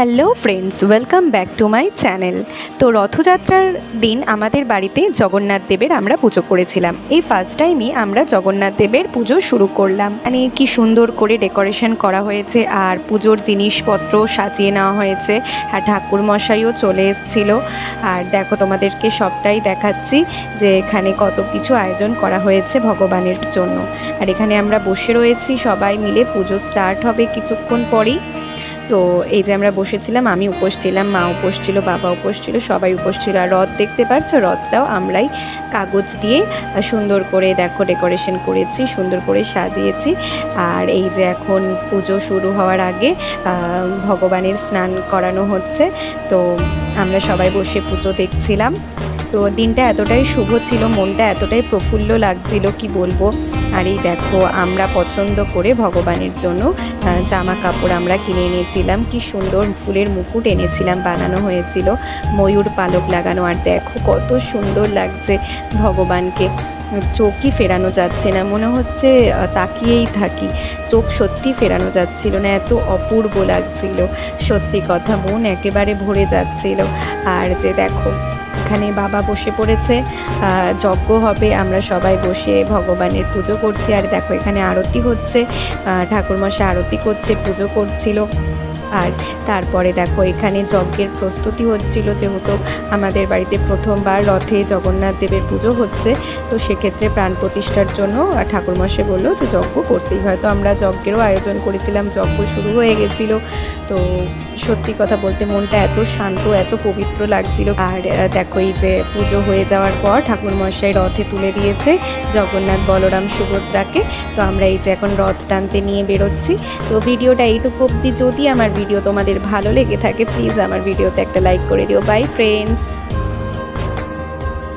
Hello friends, welcome back to my channel. তো রথযাত্রার দিন আমাদের বাড়িতে জগন্নাথ দেবের আমরা পুজো করেছিলাম। এই ফার্স্ট টাইমই আমরা জগন্নাথ দেবের পুজো শুরু করলাম। মানে কি সুন্দর করে ডেকোরেশন করা হয়েছে আর পুজোর জিনিসপত্র সাজিয়ে নেওয়া হয়েছে। আর ঠাকুর মশাইও চলে এসেছিল। আর দেখো, তোমাদেরকে সবটাই দেখাচ্ছি যে এখানে কত কিছু আয়োজন করা হয়েছে ভগবানের জন্য। আর এখানে আমরা বসে রয়েছি, সবাই মিলে পুজো স্টার্ট হবে কিছুক্ষণ পরেই। তো এই যে আমরা বসেছিলাম, আমি উপোস ছিলাম, মা উপোস ছিল, বাবা উপোস ছিল, সবাই উপোস ছিল। আর রথ দেখতে পাচ্ছ, রথটাও আমরাই কাগজ দিয়ে সুন্দর করে দেখো ডেকোরেশন করেছি, সুন্দর করে সাজিয়েছি। আর এই যে এখন পুজো শুরু হওয়ার আগে ভগবানের স্নান করানো হচ্ছে। তো আমরা সবাই বসে পুজো দেখছিলাম। তো দিনটা এতটাই শুভ ছিল, মনটা এতটাই প্রফুল্ল লাগছিল কি বলবো। আর এই দেখো, আমরা পছন্দ করে ভগবানের জন্য জামা কাপড় আমরা কিনে এনেছিলাম। কি সুন্দর ফুলের মুকুট এনেছিলাম, বানানো হয়েছিল ময়ূর পালক লাগানো। আর দেখো কত সুন্দর লাগছে ভগবানকে, চোখই ফেরানো যাচ্ছে না, মনে হচ্ছে তাকিয়েই থাকি। চোখ সত্যি ফেরানো যাচ্ছিল না, এত অপূর্ব লাগছিল। সত্যি কথা, মন একেবারে ভরে যাচ্ছিল। আর যে দেখো, এখানে বাবা বসে পড়েছে, যজ্ঞ হবে, আমরা সবাই বসে ভগবানের পুজো করছি। আর দেখো, এখানে আরতি হচ্ছে, ঠাকুরমশাই আরতি করছে, পুজো করছিল। আর তারপরে দেখো, এখানে যজ্ঞের প্রস্তুতি হচ্ছিল, যেহেতু আমাদের বাড়িতে প্রথমবার রথে জগন্নাথ দেবের পুজো হচ্ছে। তো সেক্ষেত্রে প্রাণ প্রতিষ্ঠার জন্য ঠাকুরমশাই বললো যে যজ্ঞ করতেই হয়। তো আমরা যজ্ঞেরও আয়োজন করেছিলাম, যজ্ঞ শুরু হয়ে গেছিলো। তো সত্যি কথা বলতে মনটা এত শান্ত, এত পবিত্র লাগছিল। আর দেখো, এই যে পুজো হয়ে যাওয়ার পর ঠাকুরমশাই রথে তুলে দিয়েছে জগন্নাথ, বলরাম, সুভদ্রাকে। তো আমরা এই যে এখন রথ টানতে নিয়ে বেরোচ্ছি। তো ভিডিওটা এইটুকু অবধি। যদি আমার ভিডিও তোমাদের ভালো লেগে থাকে, প্লিজ আমার ভিডিওতে একটা লাইক করে দিও। By friends.